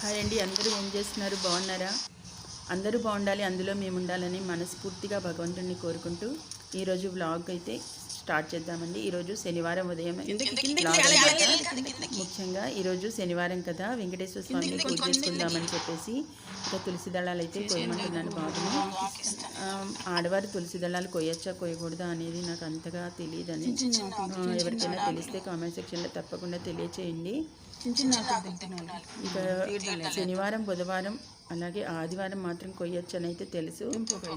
Hi అండి, అందరూ ఏం చేస్తున్నారు? బాగున్నారా? అందరూ బాగుండాలి, అందులో మేము ఉండాలని మనస్ఫూర్తిగా భగవంతుడిని కోరుకుంటూ ఈరోజు వ్లాగ్ అయితే స్టార్ట్ చేద్దామండి. ఈరోజు శనివారం ఉదయం ముఖ్యంగా ఈరోజు శనివారం కదా, వెంకటేశ్వర స్వామిని పూజ చేసుకుందామని చెప్పేసి ఇక తులసి దళాలు అయితే కొయ్యమంటున్నాను బాబుని. ఆడవారు తులసి దళాలు కొయ్యొచ్చా కొయ్యకూడదా అనేది నాకు అంతగా తెలియదని, ఎవరికైనా తెలిస్తే కామెంట్ సెక్షన్లో తప్పకుండా తెలియచేయండి. ఇక శనివారం, బుధవారం అలాగే ఆదివారం మాత్రం కొయ్యొచ్చు అని అయితే తెలుసు.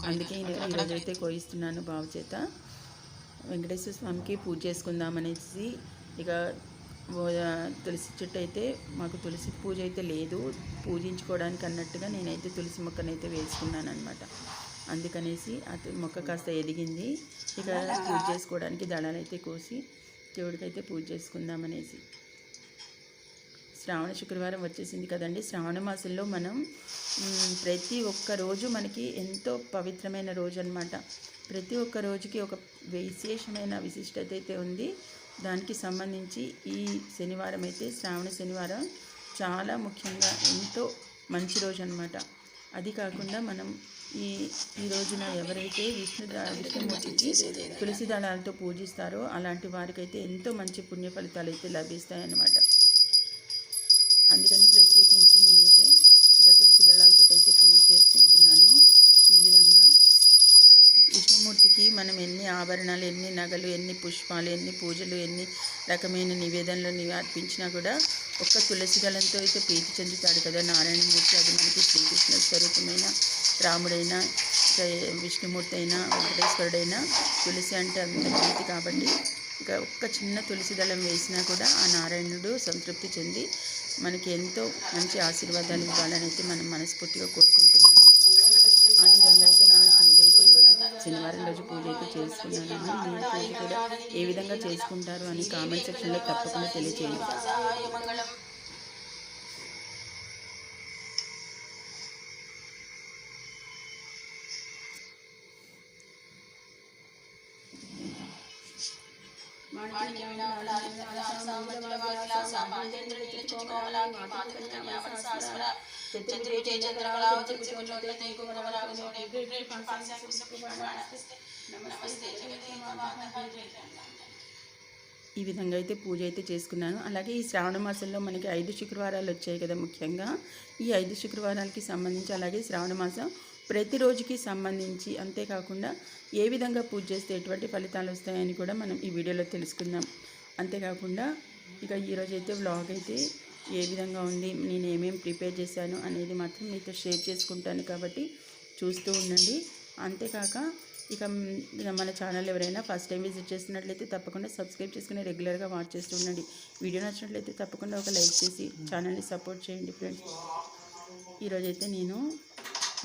అందుకే ఈరోజు అయితే కొయ్యిస్తున్నాను బాబు చేత. వెంకటేశ్వర స్వామికి పూజ చేసుకుందామనేసి ఇక తులసి చెట్టు అయితే, మాకు తులసి పూజ అయితే లేదు, పూజించుకోవడానికి అన్నట్టుగా నేనైతే తులసి మొక్కనైతే వేసుకున్నాను అనమాట. అందుకనేసి అది మొక్క కాస్త ఎదిగింది. ఇక పూజ చేసుకోవడానికి దళాలు అయితే కోసి దేవుడికైతే పూజ చేసుకుందామనేసి. శ్రావణ శుక్రవారం వచ్చేసింది కదండి. శ్రావణ మాసంలో మనం ప్రతి ఒక్క రోజు మనకి ఎంతో పవిత్రమైన రోజు అనమాట. ప్రతి ఒక్క రోజుకి ఒక విశేషమైన విశిష్టత అయితే ఉంది. దానికి సంబంధించి ఈ శనివారం అయితే, శ్రావణ శనివారం చాలా ముఖ్యంగా ఎంతో మంచి రోజు అనమాట. అది కాకుండా మనం ఈ రోజున ఎవరైతే విష్ణుమూర్తికి తులసి దళాలతో పూజిస్తారో అలాంటి వారికైతే ఎంతో మంచి పుణ్య ఫలితాలు అయితే లభిస్తాయన్నమాట. అందుకని ప్రత్యేకించి నేనైతే ఇక తులసి దళాలతో అయితే పూజ చేసుకుంటున్నాను. ఈ విధంగా విష్ణుమూర్తికి మనం ఎన్ని ఆభరణాలు, ఎన్ని నగలు, ఎన్ని పుష్పాలు, ఎన్ని పూజలు, ఎన్ని రకమైన నివేదనలు అర్పించినా కూడా ఒక్క తులసి దళంతో అయితే ప్రీతి చెందుతాడు కదా నారాయణమూర్తి. అది మనకి శ్రీకృష్ణ స్వరూపమైన రాముడైనా, విష్ణుమూర్తి అయినా, వెంకటేశ్వరుడైనా తులసి అంటే అంత ప్రీతి. కాబట్టి ఇక ఒక్క చిన్న తులసి దళం వేసినా కూడా ఆ నారాయణుడు సంతృప్తి చెంది మనకి ఎంతో మంచి ఆశీర్వాదాలు ఇవ్వాలని అయితే మనం మనస్ఫూర్తిగా కోరుకుంటున్నాను. ఆ విధంగా అయితే మనం పూజ అయితే ఈరోజు శనివారం రోజు పూజ అయితే చేసుకున్నానండి. మీరు పూజ కూడా ఏ విధంగా చేసుకుంటారు అని కామెంట్ సెక్షన్లో తప్పకుండా తెలియజేయండి. ఈ విధంగా అయితే పూజ అయితే చేసుకున్నాను. అలాగే ఈ శ్రావణ మాసంలో మనకి 5 శుక్రవారాలు వచ్చాయి కదా. ముఖ్యంగా ఈ 5 శుక్రవారాలకి సంబంధించి, అలాగే శ్రావణ మాసం ప్రతిరోజుకి సంబంధించి, అంతేకాకుండా ఏ విధంగా పూజ చేస్తే ఎటువంటి ఫలితాలు వస్తాయని కూడా మనం ఈ వీడియోలో తెలుసుకుందాం. అంతేకాకుండా ఇక ఈరోజైతే వ్లాగ్ అయితే ఏ విధంగా ఉంది, నేను ఏమేమి ప్రిపేర్ చేశాను అనేది మాత్రం మీతో షేర్ చేసుకుంటాను, కాబట్టి చూస్తూ ఉండండి. అంతేకాక ఇక మన ఛానల్ ఎవరైనా ఫస్ట్ టైం విజిట్ చేస్తున్నట్లయితే తప్పకుండా సబ్స్క్రైబ్ చేసుకుని రెగ్యులర్గా వాచ్ చేస్తూ ఉండండి. వీడియో నచ్చినట్లయితే తప్పకుండా ఒక లైక్ చేసి ఛానల్ని సపోర్ట్ చేయండి ఫ్రెండ్స్. ఈరోజైతే నేను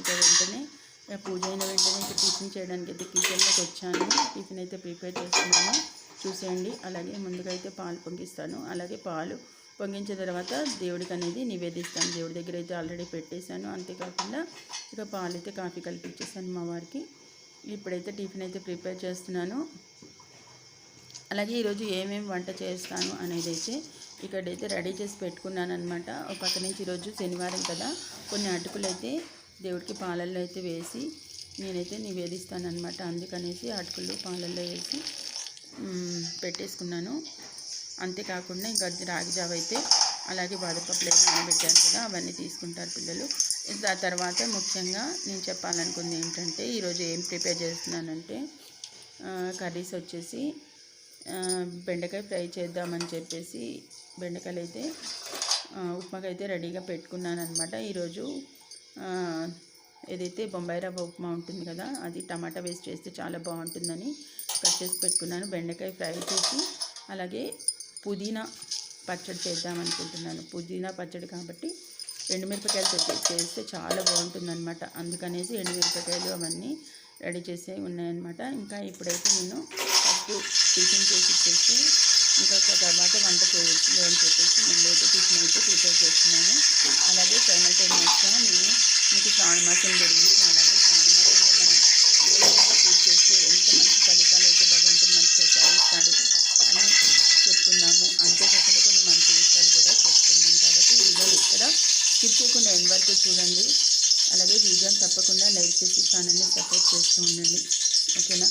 ఇక వెంటనే పూజ అయిన వెంటనే ఇక టిఫిన్ చేయడానికి అయితే కిచెన్లోకి వచ్చాను. టిఫిన్ అయితే ప్రిపేర్ చేస్తున్నాను, చూసేయండి. అలాగే ముందుగా అయితే పాలు పొంగిస్తాను. అలాగే పాలు పొంగించిన తర్వాత దేవుడికి అనేది నివేదిస్తాను. దేవుడి దగ్గర అయితే ఆల్రెడీ పెట్టేశాను. అంతేకాకుండా ఇక పాలు అయితే కాఫీ కలిపించేస్తాను మా వారికి. ఇప్పుడైతే టిఫిన్ అయితే ప్రిపేర్ చేస్తున్నాను. అలాగే ఈరోజు ఏమేమి వంట చేస్తాను అనేది అయితే ఇక్కడైతే రెడీ చేసి పెట్టుకున్నాను అనమాట. ఒక పక్క నుంచి ఈరోజు శనివారం కదా, కొన్ని అటుకులు అయితే దేవుడికి పాలల్లో అయితే వేసి నేనైతే నివేదిస్తాను అనమాట. అందుకనేసి అటుకులు పాలల్లో వేసి పెట్టేసుకున్నాను. అంతేకాకుండా ఇంకా రాగి జావ అయితే, అలాగే బాదపప్పులు అయితే నానబెట్టాను కదా, అవన్నీ తీసుకుంటారు పిల్లలు. ఆ తర్వాత ముఖ్యంగా నేను చెప్పాలనుకుంది ఏంటంటే, ఈరోజు ఏం ప్రిపేర్ చేస్తున్నానంటే, కర్రీస్ వచ్చేసి బెండకాయ ఫ్రై చేద్దామని చెప్పేసి బెండకాయలు అయితే ఉప్మాకి అయితే రెడీగా పెట్టుకున్నాను అనమాట. ఈరోజు ఏదైతే బొంబాయి రవ్వ ఉప్మా ఉంటుంది కదా, అది టమాటా వేస్ట్ చేస్తే చాలా బాగుంటుందని కట్ చేసి పెట్టుకున్నాను. బెండకాయ ఫ్రై చేసి అలాగే పుదీనా పచ్చడి చేద్దామనుకుంటున్నాను. పుదీనా పచ్చడి కాబట్టి ఎండుమిరపకాయలు చేస్తే చాలా బాగుంటుందన్నమాట. అందుకనేసి ఎండుమిరపకాయలు అవన్నీ రెడీ చేసే ఉన్నాయన్నమాట. ఇంకా ఇప్పుడైతే నేను ఫస్ట్ టిఫిన్ చేసి ఇంకా తర్వాత వంట చేయొచ్చు అని చెప్పేసి ముందైతే టిఫిన్ అయితే ప్రిపేర్ చేస్తున్నాను. అలాగే సైమల్టేనియస్గా నేను మీకు శ్రావణ మాసం గురించి, అలాగే శ్రావణ మాసంలో మనం ఏ విధంగా పూజ చేస్తే ఎంత మంచి ఫలితాలు అయితే భగవంతుడు మనకు ప్రసాదిస్తాడు అని చెప్పుకున్నాము. అంతేకాకుండా కొన్ని మంచి విషయాలు కూడా చెప్పుకున్నాం. కాబట్టి వీడియోని ఇక్కడ స్కిప్ చేయకుండా ఎండ్ వరకు చూడండి. అలాగే వీడియోని తప్పకుండా లైక్ చేసి ఛానల్ని సపోర్ట్ చేస్తూ ఉండండి. ఓకేనా?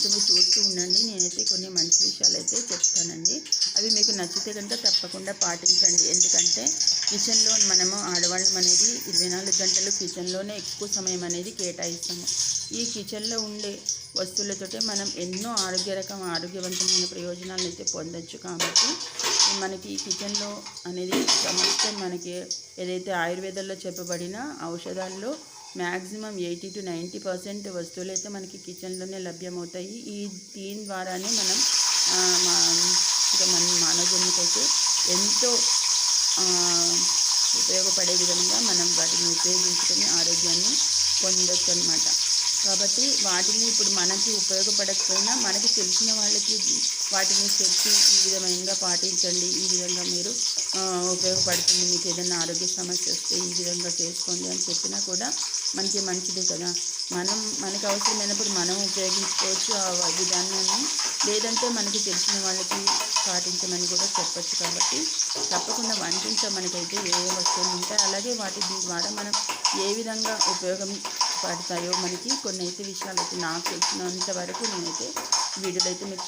మీరు చూస్తూ ఉండండి. నేనైతే కొన్ని మంచి విషయాలు అయితే చెప్తానండి. అవి మీకు నచ్చితే కనుక తప్పకుండా పాటించండి. ఎందుకంటే కిచెన్లో మనము ఆడవాళ్ళం అనేది 24 గంటలు కిచెన్లోనే ఎక్కువ సమయం అనేది కేటాయిస్తాము. ఈ కిచెన్లో ఉండే వస్తువులతోటే మనం ఎన్నో ఆరోగ్యవంతమైన ప్రయోజనాలను అయితే పొందొచ్చు. కాబట్టి మనకి ఈ కిచెన్లో అనేది సమస్య మనకి ఏదైతే ఆయుర్వేదంలో చెప్పబడిన ఔషధాల్లో మ్యాక్సిమం 80 to 90% వస్తువులు అయితే మనకి కిచెన్లోనే లభ్యమవుతాయి. దీని ద్వారానే మనం మన మానవ జన్మకైతే ఎంతో ఉపయోగపడే విధంగా మనం వాటిని ఉపయోగించుకొని ఆరోగ్యాన్ని పొందొచ్చు అన్నమాట. కాబట్టి వాటిని ఇప్పుడు మనకి ఉపయోగపడకపోయినా మనకి తెలిసిన వాళ్ళకి వాటిని చెప్పి ఈ విధంగా పాటించండి, ఈ విధంగా మీరు ఉపయోగపడుతుంది, మీకు ఏదైనా ఆరోగ్య సమస్య వస్తే ఈ విధంగా చేసుకోండి అని చెప్పినా కూడా మనకి మంచిదే కదా. మనకు అవసరమైనప్పుడు మనం ఉపయోగించుకోవచ్చు ఆ విధానాన్ని. లేదంటే మనకి తెలిసిన వాళ్ళకి పాటించమని కూడా చెప్పచ్చు. కాబట్టి తప్పకుండా వంటింట్లో మనకైతే ఏ వస్తువులు ఉంటాయి, అలాగే వాటి ద్వారా మనం ఏ విధంగా ఉపయోగం పడతాయో మనకి కొన్ని అయితే విషయాలు అయితే నాకు తెలిసినంత వరకు నేనైతే వీడియోలో అయితే మీకు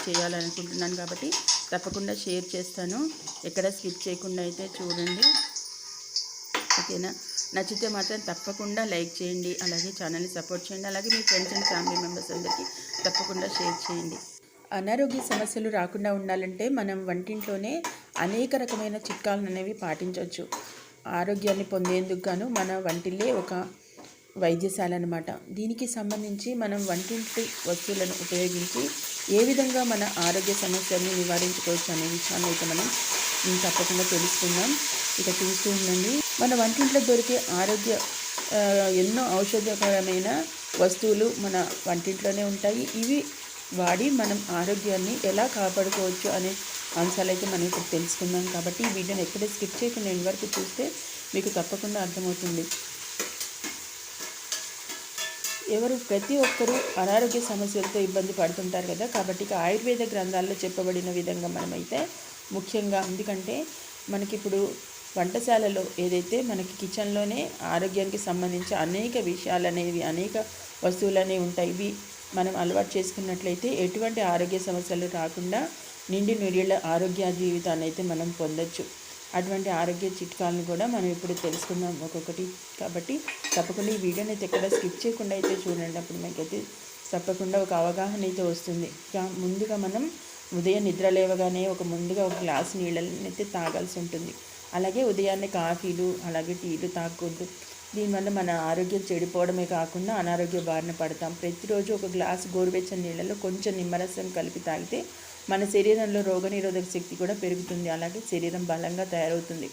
చేయాలనుకుంటున్నాను. కాబట్టి తప్పకుండా షేర్ చేస్తాను. ఎక్కడ స్కిప్ చేయకుండా అయితే చూడండి. ఓకేనా? నచ్చితే మాత్రం తప్పకుండా లైక్ చేయండి, అలాగే ఛానల్ని సపోర్ట్ చేయండి, అలాగే మీ ఫ్రెండ్స్ అండ్ ఫ్యామిలీ మెంబర్స్ అందరికీ తప్పకుండా షేర్ చేయండి. అనారోగ్య సమస్యలు రాకుండా ఉండాలంటే మనం వంటింట్లోనే అనేక రకమైన చిట్కాలను అనేవి పాటించవచ్చు. ఆరోగ్యాన్ని పొందేందుకు గాను మన వంటిల్లే ఒక వైద్యశాల అన్నమాట. దీనికి సంబంధించి మనం వంటింటి వస్తువులను ఉపయోగించి ఏ విధంగా మన ఆరోగ్య సమస్యలను నివారించుకోవచ్చు అనే విషయాన్ని అయితే మనం తప్పకుండా తెలుసుకుందాం. ఇక చూస్తూ ఉండండి. మన వంటింట్లో దొరికే ఎన్నో ఔషధకరమైన వస్తువులు మన వంటింట్లోనే ఉంటాయి. ఇవి వాడి మనం ఆరోగ్యాన్ని ఎలా కాపాడుకోవచ్చు అనే అంశాలు అయితే మనం ఇప్పుడు తెలుసుకుందాం. కాబట్టి ఈ వీడియోని ఎక్కడ స్కిప్ చేయకుండా ఎండ్ వరకు చూస్తే మీకు తప్పకుండా అర్థమవుతుంది. ప్రతి ఒక్కరూ అనారోగ్య సమస్యలతో ఇబ్బంది పడుతుంటారు కదా. కాబట్టి ఇక ఆయుర్వేద గ్రంథాల్లో చెప్పబడిన విధంగా మనమైతే ముఖ్యంగా, ఎందుకంటే మనకిప్పుడు వంటశాలలో ఏదైతే మనకి కిచెన్లోనే ఆరోగ్యానికి సంబంధించి అనేక విషయాలు అనేవి, అనేక వస్తువులు అనేవి ఉంటాయి. ఇవి మనం అలవాటు చేసుకున్నట్లయితే ఎటువంటి ఆరోగ్య సమస్యలు రాకుండా నిండి నూరేళ్ల ఆరోగ్య జీవితాన్ని అయితే మనం పొందొచ్చు. అటువంటి ఆరోగ్య చిట్కాలను కూడా మనం ఇప్పుడు తెలుసుకుందాం ఒక్కొక్కటి. కాబట్టి తప్పకుండా ఈ వీడియోని అయితే ఎక్కడ స్కిప్ చేయకుండా అయితే చూడండి. అప్పుడు మనకైతే తప్పకుండా ఒక అవగాహన అయితే వస్తుంది. ముందుగా మనం ఉదయం నిద్ర లేవగానే ముందుగా ఒక గ్లాసు నీళ్ళని అయితే తాగాల్సి ఉంటుంది. అలాగే ఉదయాన్నే కాఫీలు అలాగే టీలు తాగకూడదు. దీనివల్ల మన ఆరోగ్యం చెడిపోవడమే కాకుండా అనారోగ్య బారిన పడతాం. ప్రతిరోజు ఒక గ్లాసు గోరువెచ్చని నీళ్ళలో కొంచెం నిమ్మరసం కలిపి తాగితే మన శరీరంలో రోగనిరోధక శక్తి కూడా పెరుగుతుంది. అలాగే శరీరం బలంగా తయారవుతుంది.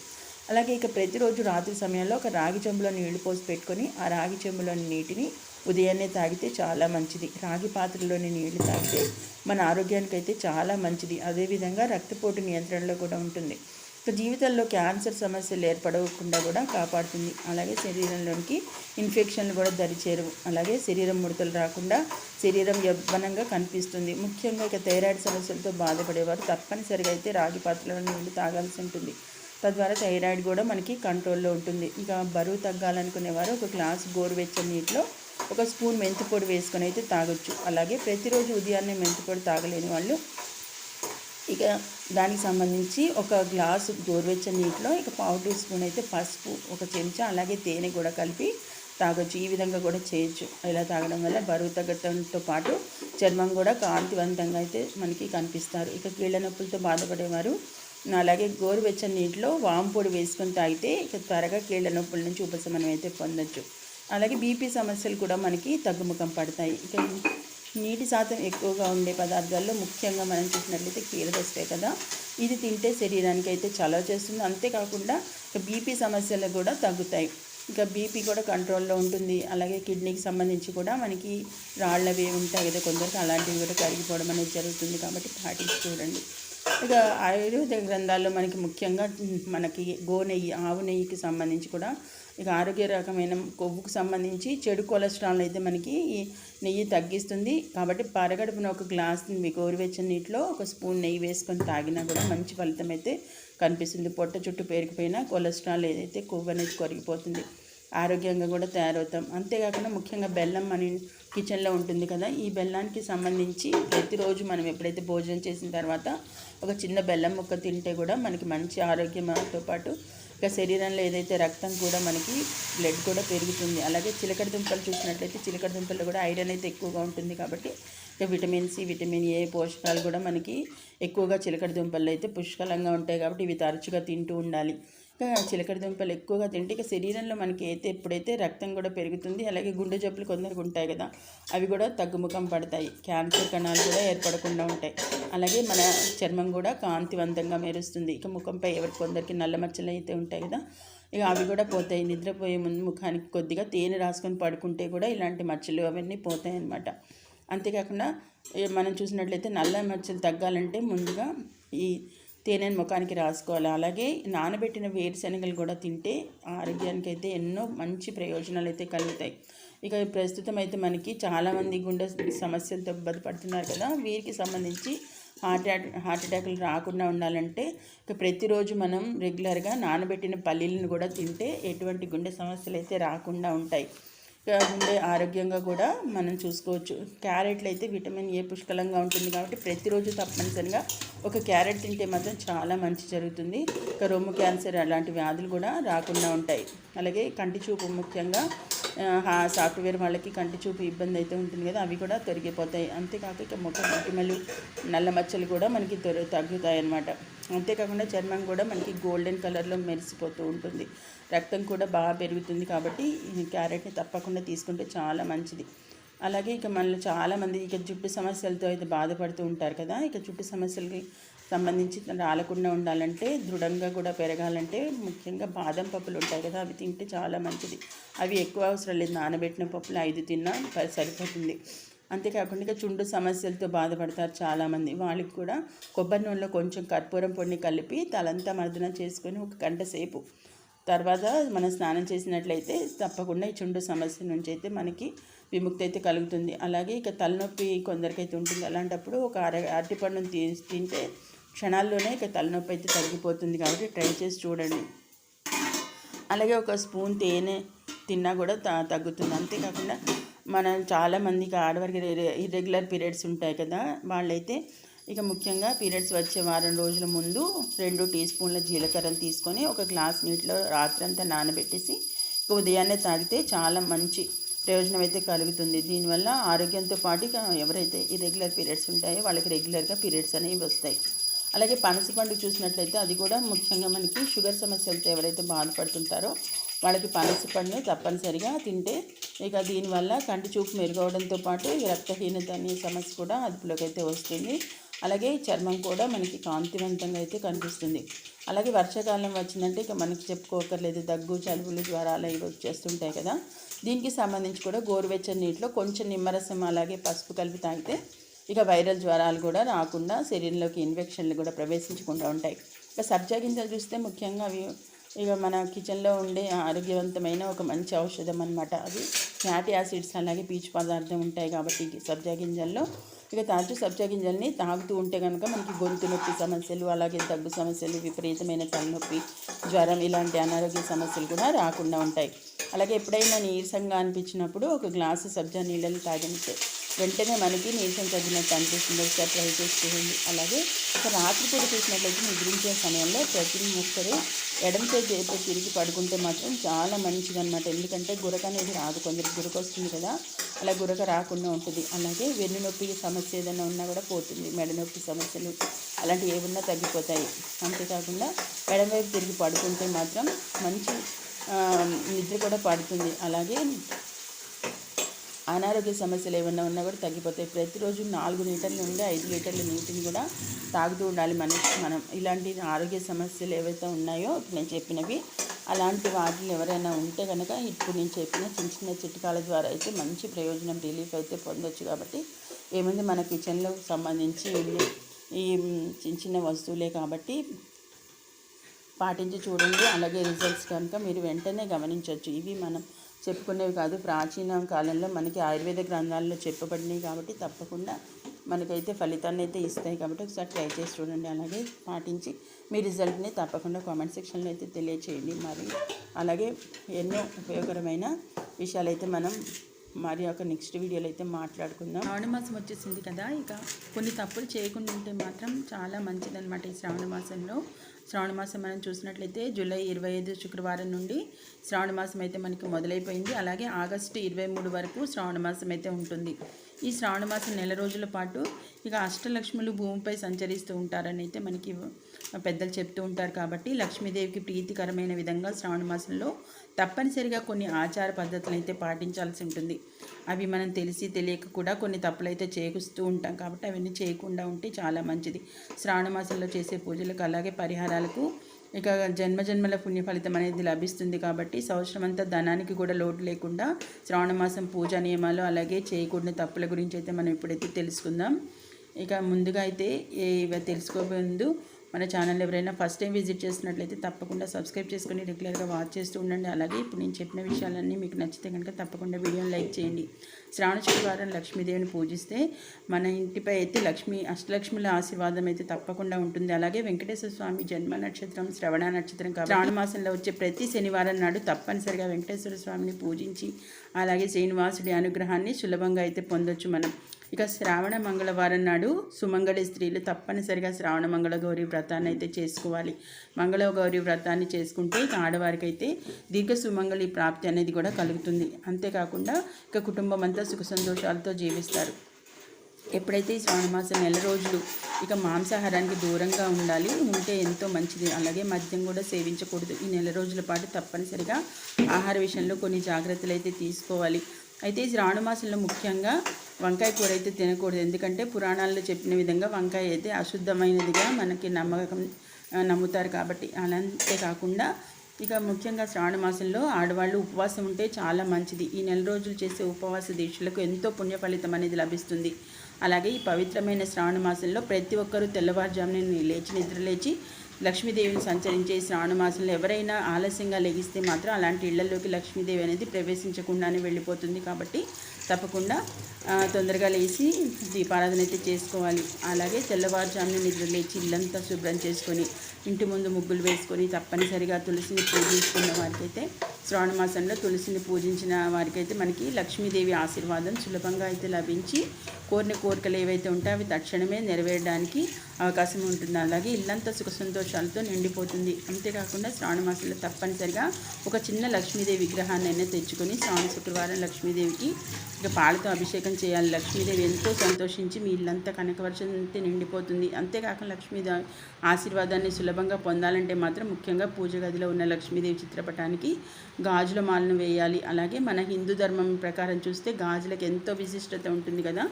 అలాగే ఇక ప్రతిరోజు రాత్రి సమయంలో ఒక రాగి చెంబులో నీళ్లు పోసి పెట్టుకొని ఆ రాగి చెంబులోని నీటిని ఉదయాన్నే తాగితే చాలా మంచిది. రాగి పాత్రలోని నీళ్లు తాగితే మన ఆరోగ్యానికి అయితే చాలా మంచిది. అదేవిధంగా రక్తపోటు నియంత్రణలో కూడా ఉంటుంది. జీవితంలో క్యాన్సర్ సమస్యలు ఏర్పడకుండా కూడా కాపాడుతుంది. అలాగే శరీరంలోనికి ఇన్ఫెక్షన్లు కూడా దరిచేరవు. అలాగే శరీరం ముడతలు రాకుండా శరీరం యవ్వనంగా కనిపిస్తుంది. ముఖ్యంగా ఇక థైరాయిడ్ సమస్యలతో బాధపడేవారు తప్పనిసరిగా అయితే రాగి పాత్రలో నీళ్లు తాగాల్సి ఉంటుంది. తద్వారా థైరాయిడ్ కూడా మనకి కంట్రోల్లో ఉంటుంది. ఇక బరువు తగ్గాలనుకునేవారు ఒక గ్లాసు గోరువెచ్చని నీటిలో ఒక స్పూన్ మెంతిపొడి వేసుకొని అయితే తాగొచ్చు. అలాగే ప్రతిరోజు ఉదయాన్నే మెంతిపొడి తాగలేని వాళ్ళు ఇక దానికి సంబంధించి ఒక గ్లాసు గోరువెచ్చని నీటిలో ఇక 1/2 టీ స్పూన్ అయితే పసుపు, ఒక చెంచా అలాగే తేనె కూడా కలిపి తాగొచ్చు. ఈ విధంగా కూడా చేయొచ్చు. ఇలా తాగడం వల్ల బరువు తగ్గడంతో పాటు చర్మం కూడా కాంతివంతంగా అయితే మనకి కనిపిస్తారు. ఇక కీళ్ళ నొప్పులతో బాధపడేవారు అలాగే గోరువెచ్చని నీటిలో వాము పొడి వేసుకొని తాగితే ఇక త్వరగా కీళ్ళ నొప్పుల నుంచి ఉపశమనం అయితే పొందొచ్చు. అలాగే బీపీ సమస్యలు కూడా మనకి తగ్గుముఖం పడతాయి. ఇక నీటి శాతం ఎక్కువగా ఉండే పదార్థాల్లో ముఖ్యంగా మనం చూసినట్లయితే కీరదోసకాయ కదా. ఇది తింటే శరీరానికి అయితే చలవ చేస్తుంది. అంతేకాకుండా బీపీ సమస్యలు కూడా తగ్గుతాయి. ఇక బీపీ కూడా కంట్రోల్లో ఉంటుంది. అలాగే కిడ్నీకి సంబంధించి కూడా మనకి రాళ్ళవి ఉంటాయి కదా కొందరికి, అలాంటివి కూడా కరిగిపోవడం అనేది జరుగుతుంది. కాబట్టి పాటించి చూడండి. ఇక ఆయుర్వేద గ్రంథాల్లో మనకి ముఖ్యంగా మనకి గోనెయ్యి, ఆవు నెయ్యికి సంబంధించి కూడా ఇక ఆరోగ్య రకమైన కొవ్వుకు సంబంధించి చెడు కొలెస్ట్రాల్ అయితే మనకి ఈ నెయ్యి తగ్గిస్తుంది. కాబట్టి పరగడుపున ఒక గ్లాస్ గోరువెచ్చని నీటిలో ఒక స్పూన్ నెయ్యి వేసుకొని తాగినా కూడా మంచి ఫలితం అయితే కనిపిస్తుంది. పొట్ట చుట్టూ పేరుకుపోయిన కొలెస్ట్రాల్ ఏదైతే కొవ్వు అనేది కరిగిపోతుంది, ఆరోగ్యంగా కూడా తయారవుతాం. అంతేకాకుండా ముఖ్యంగా బెల్లం మన కిచెన్లో ఉంటుంది కదా, ఈ బెల్లానికి సంబంధించి ప్రతిరోజు మనం ఎప్పుడైతే భోజనం చేసిన తర్వాత ఒక చిన్న బెల్లం ముక్క తింటే కూడా మనకి మంచి ఆరోగ్యంతో పాటు ఇక శరీరంలో ఏదైతే రక్తం కూడా మనకి బ్లడ్ కూడా పెరుగుతుంది. అలాగే చిలకడ దుంపలు చూసినట్లయితే చిలకడ దుంపల్లో కూడా ఐరన్ అయితే ఎక్కువగా ఉంటుంది కాబట్టి ఇక విటమిన్ సి, విటమిన్ ఏ పోషకాలు కూడా మనకి ఎక్కువగా చిలకడ దుంపల్లో అయితే పుష్కలంగా ఉంటాయి కాబట్టి ఇవి తరచుగా తింటూ ఉండాలి. చిలకడ దుంపలు ఎక్కువగా తింటే ఇక శరీరంలో మనకి అయితే ఎప్పుడైతే రక్తం కూడా పెరుగుతుంది. అలాగే గుండె జబ్బులు కొందరికి ఉంటాయి కదా, అవి కూడా తగ్గుముఖం పడతాయి. క్యాన్సర్ కణాలు కూడా ఏర్పడకుండా ఉంటాయి. అలాగే మన చర్మం కూడా కాంతివంతంగా మెరుస్తుంది. ఇక ముఖంపై కొందరికి నల్ల మచ్చలు అయితే ఉంటాయి కదా, ఇక అవి కూడా పోతాయి. నిద్రపోయే ముందు ముఖానికి కొద్దిగా తేనె రాసుకొని పడుకుంటే కూడా ఇలాంటి మచ్చలు అవన్నీ పోతాయి అన్నమాట. అంతేకాకుండా మనం చూసినట్లయితే నల్ల మచ్చలు తగ్గాలంటే ముందుగా ఈ తేనెను ముఖానికి రాసుకోవాలి. అలాగే నానబెట్టిన వేరుశనగలు కూడా తింటే ఆరోగ్యానికి అయితే ఎన్నో మంచి ప్రయోజనాలు అయితే కలుగుతాయి. ఇక ప్రస్తుతం అయితే మనకి చాలామంది గుండె సమస్యలతో బాధపడుతున్నారు కదా, వీరికి సంబంధించి హార్ట్ అటాకులు రాకుండా ఉండాలంటే ఇక ప్రతిరోజు మనం రెగ్యులర్గా నానబెట్టిన పల్లీలను కూడా తింటే ఎటువంటి గుండె సమస్యలు అయితే రాకుండా ఉంటాయి. గుండె ఆరోగ్యంగా కూడా మనం చూసుకోవచ్చు. క్యారెట్లు అయితే విటమిన్ ఏ పుష్కలంగా ఉంటుంది కాబట్టి ప్రతిరోజు తప్పనిసరిగా ఒక క్యారెట్ తింటే మాత్రం చాలా మంచి జరుగుతుంది. ఇక రొమ్ము క్యాన్సర్ అలాంటి వ్యాధులు కూడా రాకుండా ఉంటాయి. అలాగే కంటి చూపు, ముఖ్యంగా సాఫ్ట్వేర్ వాళ్ళకి కంటి చూపు ఇబ్బంది అయితే ఉంటుంది కదా, అవి కూడా తొలగిపోతాయి. అంతేకాక ఇక ముఖ మొటిమలు, నల్ల మచ్చలు కూడా మనకి తగ్గుతాయి అన్నమాట. అంతేకాకుండా చర్మం కూడా మనకి గోల్డెన్ కలర్లో మెరిసిపోతూ ఉంటుంది. రక్తం కూడా బాగా పెరుగుతుంది కాబట్టి ఈ క్యారెట్ని తప్పకుండా తీసుకుంటే చాలా మంచిది. అలాగే ఇక మనలో చాలామంది ఇక జుట్టు సమస్యలతో అయితే బాధపడుతూ ఉంటారు కదా, ఇక జుట్టు సమస్యలకి సంబంధించి రాలకుండా ఉండాలంటే, దృఢంగా కూడా పెరగాలంటే ముఖ్యంగా బాదం పప్పులు ఉంటాయి కదా, అవి తింటే చాలా మంచిది. అవి ఎక్కువ అవసరం లేదు, నానబెట్టిన పప్పులు 5 తిన్నా సరిపోతుంది. అంతేకాకుండా ఇక చుండు సమస్యలతో బాధపడతారు చాలామంది. వాళ్ళకి కూడా కొబ్బరి నూనెలో కొంచెం కర్పూరం పొడిని కలిపి తలంతా మర్దన చేసుకొని 1 గంట సేపు తర్వాత మనం స్నానం చేసినట్లయితే తప్పకుండా ఈ చుండు సమస్య నుంచి అయితే మనకి విముక్తి అయితే కలుగుతుంది. అలాగే ఇక తలనొప్పి కొందరికైతే ఉంటుంది. అలాంటప్పుడు ఒక అరటిపండును తింటే క్షణాల్లోనే ఇక తలనొప్పి అయితే తగ్గిపోతుంది కాబట్టి ట్రై చేసి చూడండి. అలాగే 1 స్పూన్ తేనె తిన్నా కూడా తగ్గుతుంది. అంతేకాకుండా మనం చాలామందికి ఆడవారికి ఇర్రెగ్యులర్ పీరియడ్స్ ఉంటాయి కదా, వాళ్ళైతే ఇక ముఖ్యంగా పీరియడ్స్ వచ్చే వారం రోజుల ముందు 2 టీ స్పూన్ల జీలకర్రను తీసుకొని 1 గ్లాస్ నీటిలో రాత్రంతా నానబెట్టేసి ఉదయాన్నే తాగితే చాలా మంచి ప్రయోజనం అయితే కలుగుతుంది. దీనివల్ల ఆరోగ్యంతో పాటు ఇక ఎవరైతే ఇర్రెగ్యులర్ పీరియడ్స్ ఉంటాయో వాళ్ళకి రెగ్యులర్గా పీరియడ్స్ అనేవి వస్తాయి. అలాగే పనసపండు చూసినట్లయితే అది కూడా ముఖ్యంగా మనకి షుగర్ సమస్యలతో ఎవరైతే బాధపడుతుంటారో వాళ్ళకి పనసపండుని తప్పనిసరిగా తింటే ఇక దీనివల్ల కంటి చూపు మెరుగవడంతో పాటు రక్తహీనత అనే సమస్య కూడా అదుపులోకి అయితే వస్తుంది. అలాగే చర్మం కూడా మనకి కాంతివంతంగా అయితే కనిపిస్తుంది. అలాగే వర్షాకాలం వచ్చిందంటే ఇక మనకి చెప్పుకోకర్లేదు, దగ్గు, జలుబులు, జ్వరాలు ఇవి వచ్చేస్తుంటాయి కదా, దీనికి సంబంధించి కూడా గోరువెచ్చని నీటిలో కొంచెం నిమ్మరసం అలాగే పసుపు కలిపి తాగితే ఇక వైరల్ జ్వరాలు కూడా రాకుండా శరీరంలోకి ఇన్ఫెక్షన్లు కూడా ప్రవేశించకుండా ఉంటాయి. ఇక సబ్జా గింజలు చూస్తే ముఖ్యంగా అవి ఇక మన కిచెన్లో ఉండే ఆరోగ్యవంతమైన ఒక మంచి ఔషధం అన్నమాట. అవి ఫ్యాటీ యాసిడ్స్ అలాగే పీచు పదార్థం ఉంటాయి కాబట్టి సబ్జా గింజల్లో ఇక తరచూ సబ్జా గింజల్ని తాగుతూ ఉంటే కనుక మనకి గొంతు నొప్పి సమస్యలు, అలాగే దగ్గు సమస్యలు, విపరీతమైన తలనొప్పి, జ్వరం ఇలాంటి అనారోగ్య సమస్యలు కూడా రాకుండా ఉంటాయి. అలాగే ఎప్పుడైనా నీరసంగా అనిపించినప్పుడు 1 గ్లాసు సబ్జా నీళ్ళని తాగితే వెంటనే మనకి నీరసం తగ్గినట్టు అనిపిస్తుంది. ఒకసారి ట్రై చేసి చూడండి. అలాగే ఒక రాత్రిపూట చూసినట్లయితే నిద్రించే సమయంలో ప్రతి ఒక్కరు ఎడమ చేతి తిరిగి పడుకుంటే మాత్రం చాలా మంచిది అనమాట. ఎందుకంటే గురక అనేది రాదు, కొందరికి గురక వస్తుంది కదా, అలా గురక రాకుండా ఉంటుంది. అలాగే వెన్ను నొప్పి సమస్య ఏదైనా ఉన్నా కూడా పోతుంది. మెడ నొప్పి సమస్యలు అలాంటివి ఏమన్నా తగ్గిపోతాయి. అంతేకాకుండా ఎడమవైపు తిరిగి పడుకుంటే మాత్రం మంచి నిద్ర కూడా పడుతుంది. అలాగే అనారోగ్య సమస్యలు ఏమన్నా ఉన్నా కూడా తగ్గిపోతాయి. ప్రతిరోజు 4 లీటర్ల నుండి 5 లీటర్ల నీటిని కూడా తాగుతూ ఉండాలి. మనం ఇలాంటి ఆరోగ్య సమస్యలు ఏవైతే ఉన్నాయో ఇప్పుడు నేను చెప్పినవి, అలాంటి వాటిని ఎవరైనా ఉంటే కనుక ఇప్పుడు నేను చెప్పిన చిన్న చిన్న చిట్కాల ద్వారా అయితే మంచి ప్రయోజనం, రిలీఫ్ అయితే పొందొచ్చు. కాబట్టి ఏముంది, మన కిచెన్లో సంబంధించి ఈ చిన్న చిన్న వస్తువులే కాబట్టి పాటించి చూడండి. అలాగే రిజల్ట్స్ కనుక మీరు వెంటనే గమనించవచ్చు. ఇవి మనం చెప్పుకునేవి కాదు, ప్రాచీన కాలంలో మనకి ఆయుర్వేద గ్రంథాల్లో చెప్పబడినవి కాబట్టి తప్పకుండా మనకైతే ఫలితాన్ని అయితే ఇస్తాయి. కాబట్టి ఒకసారి ట్రై చేసి చూడండి. అలాగే పాటించి మీ రిజల్ట్ని తప్పకుండా కామెంట్ సెక్షన్లో అయితే తెలియచేయండి. మరి అలాగే ఎన్నో ఉపయోగకరమైన విషయాలు అయితే మనం మరి ఒక నెక్స్ట్ వీడియోలో అయితే మాట్లాడుకుందాం. శ్రావణ మాసం వచ్చేసింది కదా, ఇక కొన్ని తప్పులు చేయకుండా ఉంటే మాత్రం చాలా మంచిదన్నమాట. ఈ శ్రావణ మాసం మనం చూసినట్లయితే జూలై 25 శుక్రవారం నుండి శ్రావణ మాసం అయితే మనకి మొదలైపోయింది. అలాగే ఆగస్టు 23 వరకు శ్రావణ మాసం అయితే ఉంటుంది. ఈ శ్రావణ మాసం నెల రోజుల పాటు ఇక అష్టలక్ష్ములు భూమిపై సంచరిస్తూ ఉంటారని అయితే మనకి పెద్దలు చెప్తూ ఉంటారు. కాబట్టి లక్ష్మీదేవికి ప్రీతికరమైన విధంగా శ్రావణ మాసంలో తప్పనిసరిగా కొన్ని ఆచార పద్ధతులు అయితే పాటించాల్సి ఉంటుంది. అవి మనం తెలిసి తెలియక కూడా కొన్ని తప్పులు అయితే చేస్తూ ఉంటాం. కాబట్టి అవన్నీ చేయకుండా ఉంటే చాలా మంచిది. శ్రావణ మాసంలో చేసే పూజలకు అలాగే పరిహారాలకు ఇక జన్మజన్మల పుణ్య ఫలితం అనేది లభిస్తుంది. కాబట్టి సంవత్సరం అంతా ధనానికి కూడా లోటు లేకుండా శ్రావణ మాసం పూజా నియమాలు అలాగే చేయకూడని తప్పుల గురించి అయితే మనం ఇప్పుడైతే తెలుసుకుందాం. ఇక ముందుగా అయితే ఇవి తెలుసుకోబోయే ముందు మన ఛానల్ ఎవరైనా ఫస్ట్ టైం విజిట్ చేస్తున్నట్లయితే తప్పకుండా సబ్స్క్రైబ్ చేసుకొని రెగ్యులర్గా వాచ్ చేస్తూ ఉండండి. అలాగే ఇప్పుడు నేను చెప్పిన విషయాలన్నీ మీకు నచ్చితే కనుక తప్పకుండా వీడియోని లైక్ చేయండి. శ్రావణ శుక్రవారం లక్ష్మీదేవిని పూజిస్తే మన ఇంటిపై అయితే అష్టలక్ష్మిల ఆశీర్వాదం అయితే తప్పకుండా ఉంటుంది. అలాగే వెంకటేశ్వర స్వామి జన్మ నక్షత్రం శ్రవణ నక్షత్రం కాబట్టి శ్రావణ మాసంలో వచ్చే ప్రతి శనివారం నాడు తప్పనిసరిగా వెంకటేశ్వర స్వామిని పూజించి అలాగే శ్రీనివాసుడి అనుగ్రహాన్ని సులభంగా అయితే పొందొచ్చు మనం. ఇక శ్రావణ మంగళవారం నాడు సుమంగళి స్త్రీలు తప్పనిసరిగా శ్రావణ మంగళ గౌరీ వ్రతాన్ని అయితే చేసుకోవాలి. మంగళ గౌరీ వ్రతాన్ని చేసుకుంటే ఇక ఆడవారికి అయితే దీర్ఘ సుమంగళి ప్రాప్తి అనేది కూడా కలుగుతుంది. అంతేకాకుండా ఇక కుటుంబం అంతా సుఖ సంతోషాలతో జీవిస్తారు. ఎప్పుడైతే ఈ శ్రావణ మాసం నెల రోజులు ఇక మాంసాహారానికి దూరంగా ఉంటే ఎంతో మంచిది. అలాగే మద్యం కూడా సేవించకూడదు. ఈ నెల రోజుల పాటు తప్పనిసరిగా ఆహార విషయంలో కొన్ని జాగ్రత్తలు అయితే తీసుకోవాలి. అయితే ఈ శ్రావణ మాసంలో ముఖ్యంగా వంకాయ కూర అయితే తినకూడదు. ఎందుకంటే పురాణాల్లో చెప్పిన విధంగా వంకాయ అయితే అశుద్ధమైనదిగా మనకి నమ్ముతారు. కాబట్టి అంతేకాకుండా ఇక ముఖ్యంగా శ్రావణ మాసంలో ఆడవాళ్ళు ఉపవాసం ఉంటే చాలా మంచిది. ఈ నెల రోజులు చేసే ఉపవాస దీక్షలకు ఎంతో పుణ్య ఫలితం అనేది లభిస్తుంది. అలాగే ఈ పవిత్రమైన శ్రావణ మాసంలో ప్రతి ఒక్కరూ తెల్లవారుజామున నిద్రలేచి లక్ష్మీదేవిని సంచరించే శ్రావణ మాసంలో ఎవరైనా ఆలస్యంగా లెగిస్తే మాత్రం అలాంటి ఇళ్లలోకి లక్ష్మీదేవి అనేది ప్రవేశించకుండానే వెళ్ళిపోతుంది. కాబట్టి తప్పకుండా తొందరగా లేచి దీపారాధన అయితే చేసుకోవాలి. అలాగే తెల్లవారుజామున నిద్రలేచి ఇల్లంతా శుభ్రం చేసుకొని ఇంటి ముందు ముగ్గులు వేసుకొని తప్పనిసరిగా తులసిని పూజించుకున్న వారికైతే శ్రావణ మాసంలో తులసిని పూజించిన వారికైతే మనకి లక్ష్మీదేవి ఆశీర్వాదం సులభంగా అయితే లభించి కోరిన కోరికలు ఏవైతే ఉంటాయో అవి తక్షణమే నెరవేరడానికి అవకాశం ఉంటుంది. అలాగే ఇల్లంతా సుఖ సంతోషాలతో నిండిపోతుంది. అంతేకాకుండా శ్రావణ మాసంలో తప్పనిసరిగా ఒక చిన్న లక్ష్మీదేవి విగ్రహాన్ని అయినా తెచ్చుకొని శ్రావణ శుక్రవారం లక్ష్మీదేవికి ఇక పాలతో అభిషేకం చేయాలి. లక్ష్మీదేవి ఎంతో సంతోషించి మీ ఇల్లంతా కనకవర్షం అయితే నిండిపోతుంది. అంతేకాకుండా లక్ష్మీదేవి ఆశీర్వాదాన్ని సులభంగా పొందాలంటే మాత్రం ముఖ్యంగా పూజ గదిలో ఉన్న లక్ష్మీదేవి చిత్రపటానికి గాజుల మాలను వేయాలి. అలాగే మన హిందూ ధర్మం ప్రకారం చూస్తే గాజులకు ఎంతో విశిష్టత ఉంటుంది కదా.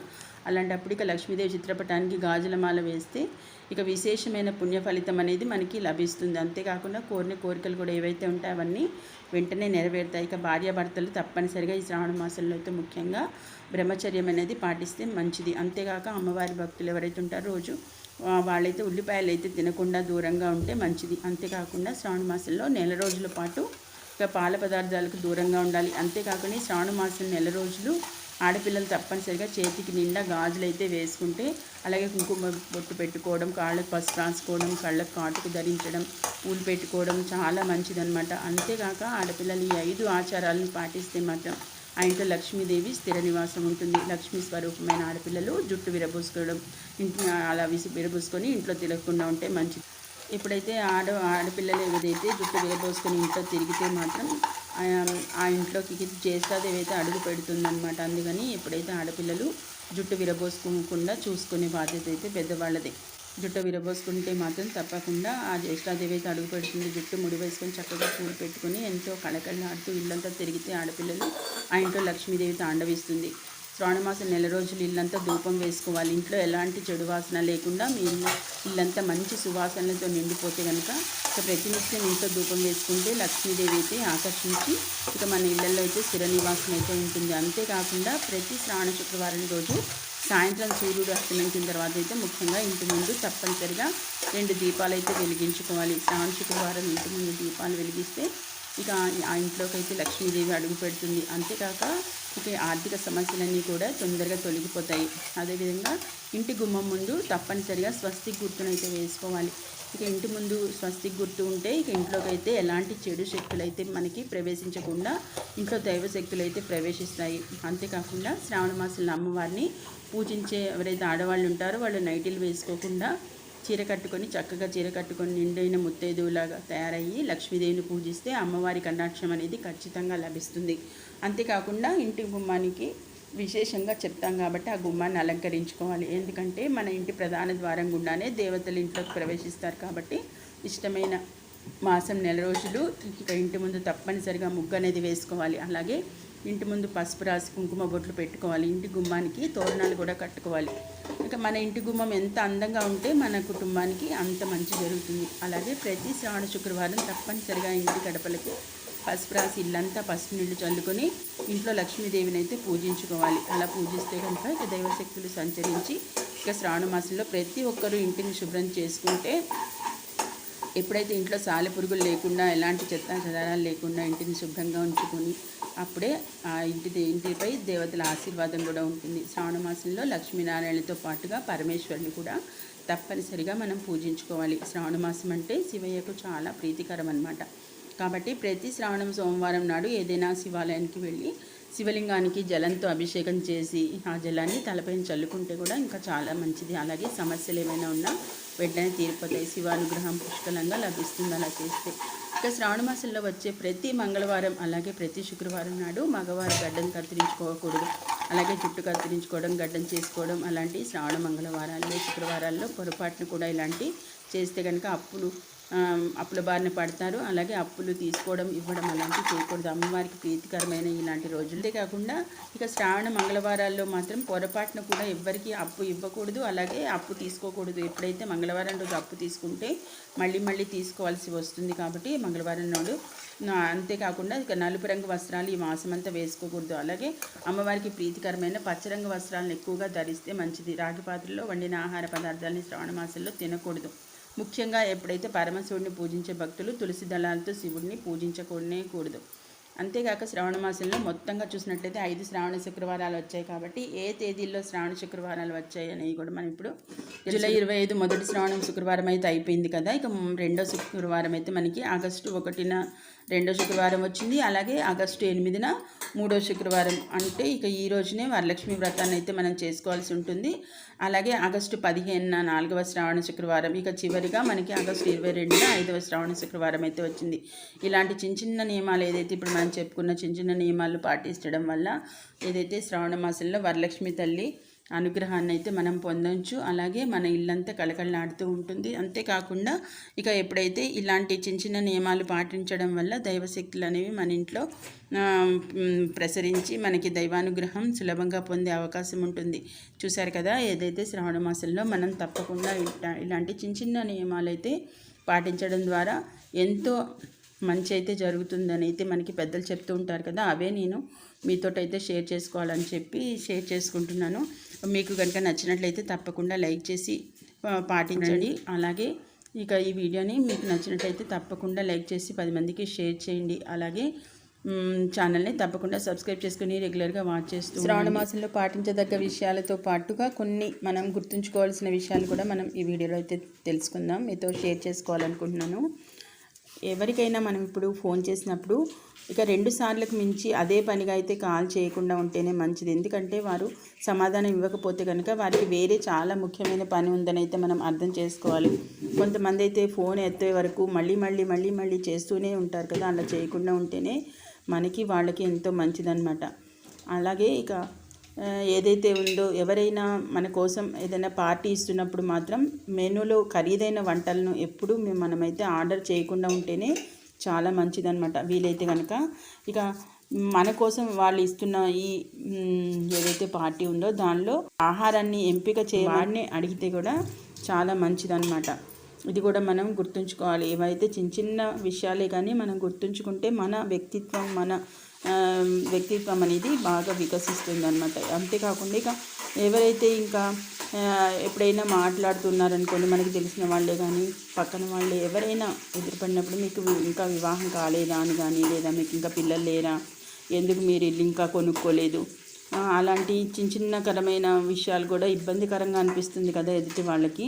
అలాంటప్పుడు ఇక లక్ష్మీదేవి చిత్రపటానికి గాజుల మాల వేస్తే ఇక విశేషమైన పుణ్య ఫలితం అనేది మనకి లభిస్తుంది. అంతేకాకుండా కోరిన కోరికలు కూడా ఏవైతే ఉంటాయో అవన్నీ వెంటనే నెరవేరుతాయి. ఇక భార్యాభర్తలు తప్పనిసరిగా ఈ శ్రావణ మాసంలో అయితే ముఖ్యంగా బ్రహ్మచర్యం అనేది పాటిస్తే మంచిది. అంతేకాక అమ్మవారి భక్తులు ఎవరైతే ఉంటారో రోజు వాళ్ళైతే ఉల్లిపాయలు అయితే తినకుండా దూరంగా ఉంటే మంచిది. అంతేకాకుండా శ్రావణ మాసంలో నెల రోజుల పాటు ఇక పాల పదార్థాలకు దూరంగా ఉండాలి. అంతేకాకుండా శ్రావణ మాసం నెల రోజులు ఆడపిల్లలు తప్పనిసరిగా చేతికి నిండా గాజులు అయితే వేసుకుంటే అలాగే కుంకుమ బొట్టు పెట్టుకోవడం, కాళ్ళకు పసుపు రాసుకోవడం, కళ్ళకు కాటుకు ధరించడం, పూలు పెట్టుకోవడం చాలా మంచిదన్నమాట. అంతేకాక ఆడపిల్లలు ఈ 5 ఆచారాలను పాటిస్తే మాత్రం ఆ ఇంట్లో లక్ష్మీదేవి స్థిర నివాసం ఉంటుంది. లక్ష్మీ స్వరూపమైన ఆడపిల్లలు జుట్టు విరబోసుకోవడం, అలా విరబోసుకొని ఇంట్లో తిరగకుండా ఉంటే మంచిది. ఎప్పుడైతే ఆడపిల్లలు ఏదైతే జుట్టు విరబోసుకొని ఇంట్లో తిరిగితే మాత్రం ఆ ఇంట్లోకి జ్యేష్ఠాదేవి అయితే అడుగు పెడుతుందన్నమాట. అందుకని ఎప్పుడైతే ఆడపిల్లలు జుట్టు విరబోసుకోకుండా చూసుకునే బాధ్యత అయితే పెద్దవాళ్ళదే. జుట్టు విరబోసుకుంటే మాత్రం తప్పకుండా ఆ జ్యేష్ఠాదేవి అయితే అడుగు పెడుతుంది. జుట్టు ముడి వేసుకొని చక్కగా పూలు పెట్టుకొని ఎంతో కళకళలాడుతూ ఇల్లంతా తిరిగితే ఆడపిల్లలు ఆ ఇంట్లో లక్ష్మీదేవి తాండవిస్తుంది. శ్రావణ మాసం నెల రోజులు ఇల్లంతా ధూపం వేసుకోవాలి. ఇంట్లో ఎలాంటి చెడు వాసన లేకుండా మీ ఇల్లంతా మంచి సువాసనలతో నిండిపోతే కనుక ప్రతినిత్యం ఇంట్లో ధూపం వేసుకుంటే లక్ష్మీదేవి అయితే ఆకర్షించి ఇక మన ఇళ్లలో అయితే స్థిర నివాసం అయితే ఉంటుంది. అంతేకాకుండా ప్రతి శ్రావణ శుక్రవారం రోజు సాయంత్రం సూర్యుడు అస్తమించిన తర్వాత అయితే ముఖ్యంగా ఇంటి ముందు తప్పనిసరిగా 2 దీపాలు అయితే వెలిగించుకోవాలి. శ్రావణ శుక్రవారం ఇంటి ముందు దీపాలు వెలిగిస్తే ఇక ఆ ఇంట్లోకి అయితే లక్ష్మీదేవి అడుగు పెడుతుంది. అంతేకాక ఇక ఆర్థిక సమస్యలన్నీ కూడా తొందరగా తొలగిపోతాయి. అదేవిధంగా ఇంటి గుమ్మం ముందు తప్పనిసరిగా స్వస్తిక్ గుర్తునైతే వేసుకోవాలి. ఇక ఇంటి ముందు స్వస్తిక్ గుర్తు ఉంటే ఇక ఇంట్లోకి అయితే ఎలాంటి చెడు శక్తులు అయితే మనకి ప్రవేశించకుండా ఇంట్లో దైవ శక్తులు అయితే ప్రవేశిస్తాయి. అంతేకాకుండా శ్రావణ మాసంలో అమ్మవారిని పూజించే ఎవరైతే ఆడవాళ్ళు ఉంటారో వాళ్ళు నైటీలు వేసుకోకుండా చీర కట్టుకొని చక్కగా చీర కట్టుకొని నిండైన ముత్తైదువులాగా తయారయ్యి లక్ష్మీదేవిని పూజిస్తే అమ్మవారి కటాక్షం అనేది ఖచ్చితంగా లభిస్తుంది. అంతేకాకుండా ఇంటి గుమ్మానికి విశేషంగా చెప్తాం కాబట్టి ఆ గుమ్మాన్ని అలంకరించుకోవాలి. ఎందుకంటే మన ఇంటి ప్రధాన ద్వారం గుండానే దేవతలు ఇంట్లోకి ప్రవేశిస్తారు కాబట్టి ఇష్టమైన మాసం నెల రోజులు ఇక ఇంటి ముందు తప్పనిసరిగా ముగ్గు అనేది వేసుకోవాలి. అలాగే ఇంటి ముందు పసుపు రాసి కుంకుమ బొట్లు పెట్టుకోవాలి. ఇంటి గుమ్మానికి తోరణాలు కూడా కట్టుకోవాలి. ఇక మన ఇంటి గుమ్మం ఎంత అందంగా ఉంటే మన కుటుంబానికి అంత మంచి జరుగుతుంది. అలాగే ప్రతి శ్రావణ శుక్రవారం తప్పనిసరిగా ఇంటి గడపలకు పసుపు రాసి ఇల్లంతా పసుపు నీళ్లు చల్లుకొని ఇంట్లో లక్ష్మీదేవిని అయితే పూజించుకోవాలి. అలా పూజిస్తే కనుక ఇక దైవశక్తులు సంచరించి ఇక శ్రావణ మాసంలో ప్రతి ఒక్కరూ ఇంటిని శుభ్రం చేసుకుంటే ఎప్పుడైతే ఇంట్లో సాలెపురుగులు లేకుండా ఎలాంటి చెత్త చెదారాలు లేకుండా ఇంటిని శుభ్రంగా ఉంచుకొని అప్పుడే ఆ ఇంటిపై దేవతల ఆశీర్వాదం కూడా ఉంటుంది. శ్రావణ మాసంలో లక్ష్మీనారాయణతో పాటుగా పరమేశ్వరుని కూడా తప్పనిసరిగా మనం పూజించుకోవాలి. శ్రావణ మాసం అంటే శివయ్యకు చాలా ప్రీతికరం అన్నమాట. కాబట్టి ప్రతి శ్రావణం సోమవారం నాడు ఏదైనా శివాలయానికి వెళ్ళి శివలింగానికి జలంతో అభిషేకం చేసి ఆ జలాన్ని తలపైన చల్లుకుంటే కూడా ఇంకా చాలా మంచిది. అలాగే సమస్యలు ఏమైనా ఉన్నా వెంటనే తీరిపోతాయి. శివానుగ్రహం పుష్కలంగా లభిస్తుంది అలా చేస్తే. ఇక శ్రావణ మాసంలో వచ్చే ప్రతి మంగళవారం అలాగే ప్రతి శుక్రవారం నాడు మగవారు గడ్డం కత్తిరించుకోకూడదు. అలాగే జుట్టు కత్తిరించుకోవడం, గడ్డం చేసుకోవడం అలాంటి శ్రావణ మంగళవారాల్లో శుక్రవారాల్లో పొరపాటును కూడా ఇలాంటి చేస్తే కనుక అప్పుల బారిన పడతారు. అలాగే అప్పులు తీసుకోవడం ఇవ్వడం అలాంటివి చేయకూడదు. అమ్మవారికి ప్రీతికరమైన ఇలాంటి రోజులే కాకుండా ఇక శ్రావణ మంగళవారాల్లో మాత్రం పొరపాటున కూడా ఎవ్వరికి అప్పు ఇవ్వకూడదు. అలాగే అప్పు తీసుకోకూడదు. ఎప్పుడైతే మంగళవారం రోజు అప్పు తీసుకుంటే మళ్ళీ తీసుకోవాల్సి వస్తుంది. కాబట్టి మంగళవారం నాడు అంతేకాకుండా ఇక నలుపు రంగు వస్త్రాలు ఈ మాసమంతా వేసుకోకూడదు. అలాగే అమ్మవారికి ప్రీతికరమైన పచ్చరంగు వస్త్రాలను ఎక్కువగా ధరిస్తే మంచిది. రాగి పాత్రలో వండిన ఆహార పదార్థాలని శ్రావణ మాసంలో తినకూడదు. ముఖ్యంగా ఎప్పుడైతే పరమశివుడిని పూజించే భక్తులు తులసి దళాలతో శివుడిని పూజించకూడదు. అంతేగాక శ్రావణ మాసంలో మొత్తంగా చూసినట్లయితే 5 శ్రావణ శుక్రవారాలు వచ్చాయి. కాబట్టి ఏ తేదీల్లో శ్రావణ శుక్రవారాలు వచ్చాయి అనేవి కూడా మనం ఇప్పుడు జూలై 25 మొదటి శ్రావణం శుక్రవారం అయితే అయిపోయింది కదా. ఇక రెండో శుక్రవారం అయితే మనకి ఆగస్టు 1న రెండో శుక్రవారం వచ్చింది. అలాగే ఆగస్టు 8న మూడో శుక్రవారం. అంటే ఇక ఈ రోజునే వరలక్ష్మి వ్రతాన్ని అయితే మనం చేసుకోవాల్సి ఉంటుంది. అలాగే ఆగస్టు 15న 4వ శ్రావణ శుక్రవారం. ఇక చివరిగా మనకి ఆగస్టు 22న 5వ శ్రావణ శుక్రవారం అయితే వచ్చింది. ఇలాంటి చిన్న నియమాలు ఏదైతే ఇప్పుడు మనం చెప్పుకున్న చిన్న నియమాలు పాటించడం వల్ల ఏదైతే శ్రావణ మాసంలో వరలక్ష్మి తల్లి అనుగ్రహాన్ని అయితే మనం పొందవచ్చు. అలాగే మన ఇల్లంతా కళకళలాడుతూ ఉంటుంది. అంతేకాకుండా ఇక ఎప్పుడైతే ఇలాంటి చిన్న నియమాలు పాటించడం వల్ల దైవశక్తులు అనేవి మన ఇంట్లో ప్రసరించి మనకి దైవానుగ్రహం సులభంగా పొందే అవకాశం ఉంటుంది. చూశారు కదా, ఏదైతే శ్రావణ మాసంలో మనం తప్పకుండా ఇలాంటి చిన్న నియమాలు అయితే పాటించడం ద్వారా ఎంతో మంచి అయితే జరుగుతుందని అయితే మనకి పెద్దలు చెప్తూ ఉంటారు కదా. అవే నేను మీతోటైతే షేర్ చేసుకోవాలని చెప్పి షేర్ చేసుకుంటున్నాను. మీకు కనుక నచ్చినట్లయితే తప్పకుండా లైక్ చేసి పాటించండి. అలాగే ఇక ఈ వీడియోని మీకు నచ్చినట్లయితే తప్పకుండా లైక్ చేసి 10 మందికి షేర్ చేయండి. అలాగే ఛానల్ని తప్పకుండా సబ్స్క్రైబ్ చేసుకుని రెగ్యులర్గా వాచ్ చేస్తూ శ్రావణ మాసంలో పాటించదగ్గ విషయాలతో పాటుగా కొన్ని మనం గుర్తుంచుకోవాల్సిన విషయాలు కూడా మనం ఈ వీడియోలో అయితే తెలుసుకుందాం. మీతో షేర్ చేసుకోవాలనుకుంటున్నాను. ఎవరికైనా మనం ఇప్పుడు ఫోన్ చేసినప్పుడు ఇక 2 సార్లకు మించి అదే పనిగా అయితే కాల్ చేయకుండా ఉంటేనే మంచిది. ఎందుకంటే వారు సమాధానం ఇవ్వకపోతే కనుక వారికి వేరే చాలా ముఖ్యమైన పని ఉందని అయితే మనం అర్థం చేసుకోవాలి. కొంతమంది అయితే ఫోన్ ఎత్తే వరకు మళ్ళీ చేస్తూనే ఉంటారు కదా. అలా చేయకుండా ఉంటేనే మనకి వాళ్ళకి ఎంతో మంచిదన్నమాట. అలాగే ఇక ఏదైతే ఉందో ఎవరైనా మన కోసం ఏదైనా పార్టీ ఇస్తున్నప్పుడు మాత్రం మెనూలో ఖరీదైన వంటలను ఎప్పుడూ మనమైతే ఆర్డర్ చేయకుండా ఉంటేనే చాలా మంచిదన్నమాట. వీలైతే కనుక ఇక మన కోసం వాళ్ళు ఇస్తున్న ఈ ఏదైతే పార్టీ ఉందో దానిలో ఆహారాన్ని ఎంపిక చేయవాడిని అడిగితే కూడా చాలా మంచిదన్నమాట. ఇది కూడా మనం గుర్తుంచుకోవాలి. ఏవైతే చిన్న విషయాలే కానీ మనం గుర్తుంచుకుంటే మన వ్యక్తిత్వం అనేది బాగా వికసిస్తుంది అన్నమాట. అంతేకాకుండా ఇక ఎవరైతే ఇంకా ఎప్పుడైనా మాట్లాడుతున్నారనుకోండి, మనకి తెలిసిన వాళ్ళే కానీ పక్కన వాళ్ళే ఎవరైనా ఎదురుపడినప్పుడు మీకు ఇంకా వివాహం కాలేదా అని కానీ, లేదా మీకు ఇంకా పిల్లలు లేరా, ఎందుకు మీరు ఇల్లు ఇంకా కొనుక్కోలేదు, అలాంటి చిన్నకరమైన విషయాలు కూడా ఇబ్బందికరంగా అనిపిస్తుంది కదా ఎదుటి వాళ్ళకి.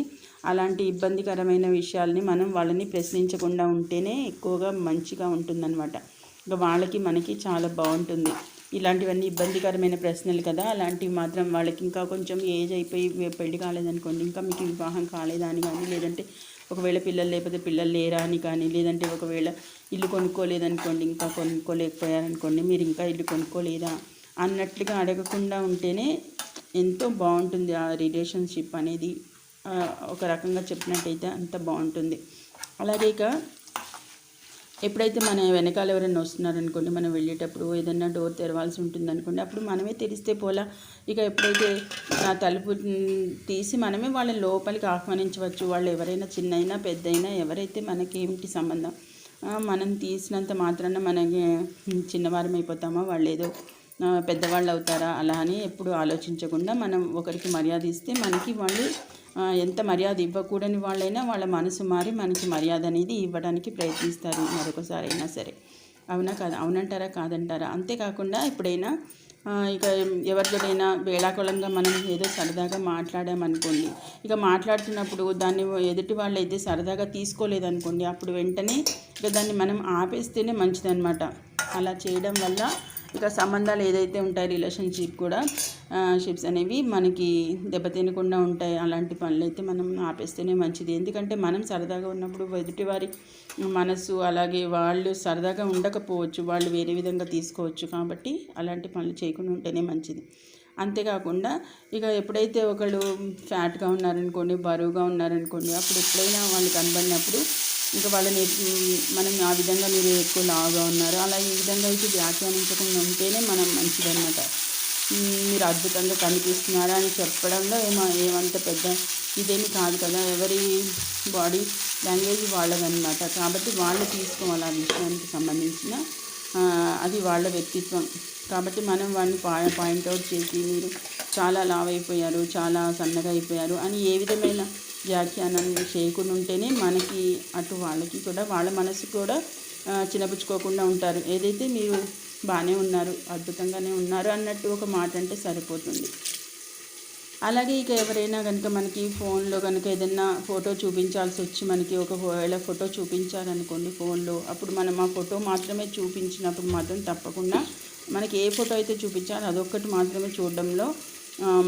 అలాంటి ఇబ్బందికరమైన విషయాల్ని మనం వాళ్ళని ప్రశ్నించకుండా ఉంటేనే ఎక్కువగా మంచిగా ఉంటుందన్నమాట. ఇంకా వాళ్ళకి మనకి చాలా బాగుంటుంది. ఇలాంటివన్నీ ఇబ్బందికరమైన ప్రశ్నలు కదా, అలాంటివి మాత్రం వాళ్ళకి ఇంకా కొంచెం ఏజ్ అయిపోయి పెళ్లి కాలేదనుకోండి, ఇంకా మీకు వివాహం కాలేదా అని కానీ, లేదంటే ఒకవేళ పిల్లలు లేకపోతే పిల్లలు లేరా అని కానీ, లేదంటే ఒకవేళ ఇల్లు కొనుక్కోలేదనుకోండి, ఇంకా కొనుక్కోలేకపోయారనుకోండి, మీరు ఇంకా ఇల్లు కొనుక్కోలేదా అన్నట్లుగా అడగకుండా ఉంటేనే ఎంతో బాగుంటుంది ఆ రిలేషన్షిప్ అనేది. ఒక రకంగా చెప్పినట్టయితే అంత బాగుంటుంది. అలాగే ఇక ఎప్పుడైతే మన వెనకాల ఎవరైనా వస్తున్నారనుకోండి, మనం వెళ్ళేటప్పుడు ఏదైనా డోర్ తెరవాల్సి ఉంటుంది అనుకోండి, అప్పుడు మనమే తెరిస్తే పోలా. ఇక ఎప్పుడైతే ఆ తలుపు తీసి మనమే వాళ్ళని లోపలికి ఆహ్వానించవచ్చు. వాళ్ళు ఎవరైనా చిన్నైనా పెద్దయినా ఎవరైతే మనకేమిటి సంబంధం. మనం తీసినంత మాత్రాన మనకి చిన్నవారం అయిపోతామా, వాళ్ళు ఏదో పెద్దవాళ్ళు అవుతారా అలా అని ఎప్పుడు ఆలోచించకుండా మనం ఒకరికి మర్యాద ఇస్తే మనకి వాళ్ళు ఎంత మర్యాద ఇవ్వకూడని వాళ్ళైనా వాళ్ళ మనసు మారి మనకి మర్యాద అనేది ఇవ్వడానికి ప్రయత్నిస్తారు మరొకసారి అయినా సరే. అవునంటారా కాదంటారా? అంతేకాకుండా ఎప్పుడైనా ఇక ఎవరితోనైనా వేళాకోళంగా మనం ఏదో సరదాగా మాట్లాడామనుకోండి, ఇక మాట్లాడుతున్నప్పుడు దాన్ని ఎదుటి వాళ్ళు అయితే సరదాగా తీసుకోలేదనుకోండి, అప్పుడు వెంటనే ఇక దాన్ని మనం ఆపేస్తేనే మంచిదన్నమాట. అలా చేయడం వల్ల ఇక సంబంధాలు ఏదైతే ఉంటాయి, రిలేషన్షిప్ కూడా షిప్స్ అనేవి మనకి దెబ్బతినకుండా ఉంటాయి. అలాంటి పనులు అయితే మనం ఆపేస్తేనే మంచిది. ఎందుకంటే మనం సరదాగా ఉన్నప్పుడు ఎదుటివారి మనసు అలాగే వాళ్ళు సరదాగా ఉండకపోవచ్చు, వాళ్ళు వేరే విధంగా తీసుకోవచ్చు. కాబట్టి అలాంటి పనులు చేయకుండా ఉంటేనే మంచిది. అంతేకాకుండా ఇక ఎప్పుడైతే ఒకళ్ళు ఫ్యాట్గా ఉన్నారనుకోండి, బరువుగా ఉన్నారనుకోండి, అప్పుడు ఎప్పుడైనా వాళ్ళు కనబడినప్పుడు ఇంకా వాళ్ళని మనం ఆ విధంగా మీరు ఎక్కువ లావుగా ఉన్నారు అలా ఈ విధంగా అయితే వ్యాఖ్యానించకుండా ఉంటేనే మనం మంచిదన్నమాట. మీరు అద్భుతంగా కనిపిస్తున్నారా అని చెప్పడంలో ఏమంత పెద్ద ఇదేమి కాదు కదా, ఎవరి బాడీ లాంగ్వేజ్ వాళ్ళదన్నమాట. కాబట్టి వాళ్ళు తీసుకోవాలి ఆ విషయానికి సంబంధించిన అది వాళ్ళ వ్యక్తిత్వం. కాబట్టి మనం వాళ్ళని పాయింట్అవుట్ చేసి మీరు చాలా లావు అయిపోయారు, చాలా సన్నగా అయిపోయారు అని ఏ విధమైన వ్యాఖ్యానం చేయకుండా ఉంటేనే మనకి అటు వాళ్ళకి కూడా వాళ్ళ మనసు కూడా చిన్నపుచ్చుకోకుండా ఉంటారు. ఏదైతే మీరు బాగానే ఉన్నారు, అద్భుతంగానే ఉన్నారు అన్నట్టు ఒక మాట అంటే సరిపోతుంది. అలాగే ఇక ఎవరైనా కనుక మనకి ఫోన్లో కనుక ఏదైనా ఫోటో చూపించాల్సి వచ్చి మనకి ఒకవేళ ఫోటో చూపించారనుకోండి ఫోన్లో, అప్పుడు మనం ఆ ఫోటో మాత్రమే చూపించినప్పుడు మాత్రం తప్పకుండా మనకి ఏ ఫోటో అయితే చూపించాలో అదొక్కటి మాత్రమే చూడడంలో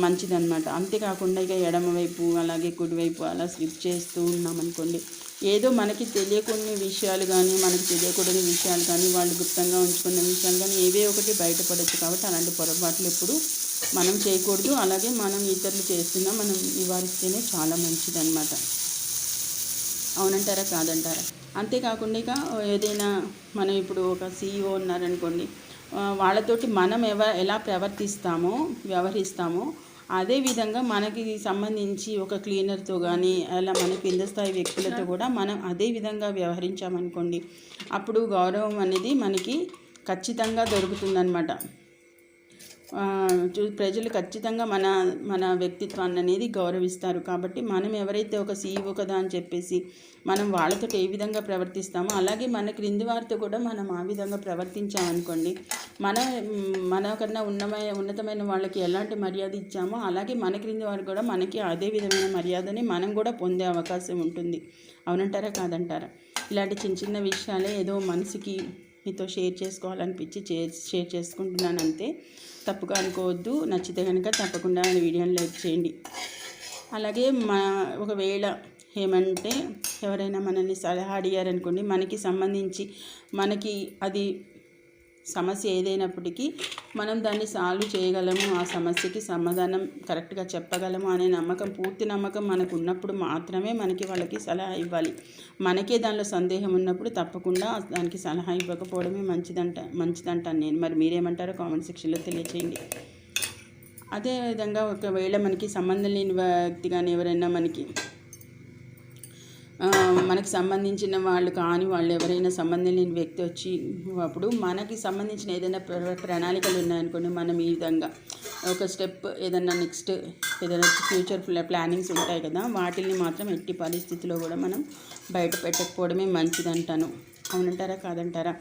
మంచిదన్నమాట. అంతేకాకుండా ఇక ఎడమవైపు అలాగే కుడివైపు అలా స్విప్ చేస్తూ ఉన్నామనుకోండి, ఏదో మనకి తెలియకున్న విషయాలు కానీ మనకి తెలియకూడని విషయాలు కానీ వాళ్ళు గుప్తంగా ఉంచుకున్న విషయాలు కానీ ఏవే ఒకటి బయటపడవచ్చు. కాబట్టి అలాంటి పొరపాట్లు ఎప్పుడు మనం చేయకూడదు. అలాగే మనం ఇతరులు చేస్తున్నా మనం నివారిస్తేనే చాలా మంచిదన్నమాట. అవునంటారా కాదంటారా? అంతేకాకుండా ఇక ఏదైనా మనం ఇప్పుడు ఒక CEO ఉన్నారనుకోండి, వాళ్ళతోటి మనం ఎలా వ్యవహరిస్తామో అదేవిధంగా మనకి సంబంధించి ఒక క్లీనర్తో కానీ అలా మన కింద స్థాయి వ్యక్తులతో కూడా మనం అదే విధంగా వ్యవహరించామనుకోండి, అప్పుడు గౌరవం అనేది మనకి ఖచ్చితంగా దొరుకుతుందన్నమాట. ప్రజలు ఖచ్చితంగా మన వ్యక్తిత్వాన్ని అనేది గౌరవిస్తారు. కాబట్టి మనం ఎవరైతే ఒక CEO కదా అని చెప్పేసి మనం వాళ్ళతో ఏ విధంగా ప్రవర్తిస్తామో అలాగే మన క్రింది వారితో కూడా మనం ఆ విధంగా ప్రవర్తించామనుకోండి, మనకన్నా ఉన్నతమైన వాళ్ళకి ఎలాంటి మర్యాద ఇచ్చామో అలాగే మన క్రింది వారు కూడా మనకి అదే విధమైన మర్యాదని మనం కూడా పొందే అవకాశం ఉంటుంది. అవునంటారా కాదంటారా? ఇలాంటి చిన్న విషయాలే ఏదో మనసుకి మీతో షేర్ చేసుకోవాలనిపించి షేర్ చేసుకుంటున్నాను అంతే. తప్పుగా అనుకోవద్దు. నచ్చితే కనుక తప్పకుండా వీడియోని లైక్ చేయండి. అలాగే ఒకవేళ ఏమంటే ఎవరైనా మనల్ని సలహా అడిగారనుకోండి, మనకి సంబంధించి మనకి అది సమస్య ఏదైనప్పటికీ మనం దాన్ని సాల్వ్ చేయగలము, ఆ సమస్యకి సమాధానం కరెక్ట్గా చెప్పగలము అనే పూర్తి నమ్మకం మనకు ఉన్నప్పుడు మాత్రమే వాళ్ళకి సలహా ఇవ్వాలి. మనకే దానిలో సందేహం ఉన్నప్పుడు తప్పకుండా దానికి సలహా ఇవ్వకపోవడమే మంచిదంటాను నేను. మరి మీరేమంటారో కామెంట్ సెక్షన్లో తెలియచేయండి. అదేవిధంగా ఒకవేళ మనకి సంబంధం లేని వ్యక్తి కానీ ఎవరైనా మనకి సంబంధించిన వాళ్ళు ఎవరైనా సంబంధం లేని వ్యక్తి వచ్చి అప్పుడు మనకి సంబంధించిన ఏదైనా ప్రణాళికలు ఉన్నాయనుకోండి, మనం ఈ విధంగా ఒక స్టెప్ ఏదైనా నెక్స్ట్ ఏదైనా ఫ్యూచర్ ప్లానింగ్స్ ఉంటాయి కదా, వాటిని మాత్రం ఎట్టి పరిస్థితిలో కూడా మనం బయట పెట్టకపోవడమే మంచిదంటాను. అవునంటారా కాదంటారా?